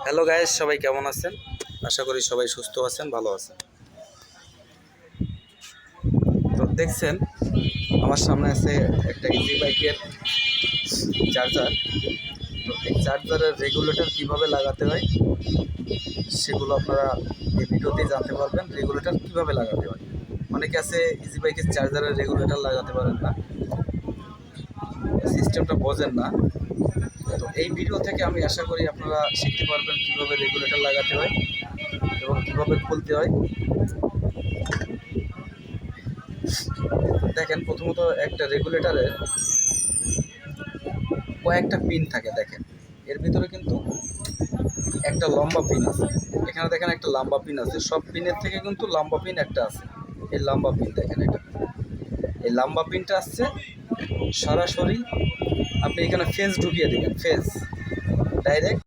Hello guys, সবাই কেমন আছেন? আশা করি সবাই সুস্থ আছেন, ভালো আছেন। তো দেখছেন আমার সামনে আছে একটা ইজি বাইকের চার্জার। তো এই চার্জারের রেগুলেটর কিভাবে লাগাতে হয় সেগুলো আপনারা এই ভিডিওতেই জানতে পারবেন। রেগুলেটর কিভাবে লাগাতে হয়, অনেকে আছে ইজি বাইকের চার্জারের রেগুলেটর লাগাতে পারেন না, সিস্টেমটা বোঝেন না। তো এই ভিডিও থেকে আমি আশা করি আপনারা শিখতে পারবেন কিভাবে রেগুলেটর লাগাতে হয় এবং কিভাবে খুলতে হয়। দেখেন, প্রথমত একটা রেগুলেটরের কয়েকটা পিন থাকে। দেখেন, এর ভিতরে কিন্তু একটা লম্বা পিন আছে। এখানে দেখেন একটা লম্বা পিন আছে, সব পিনের থেকে কিন্তু লম্বা পিন একটা আছে। এই লম্বা পিন দেখেন, এটা এই লম্বা পিনটা আসছে সরাসরি আপনি এখানে ফেজ ঢুকিয়ে দেবেন, ফেজ ডাইরেক্ট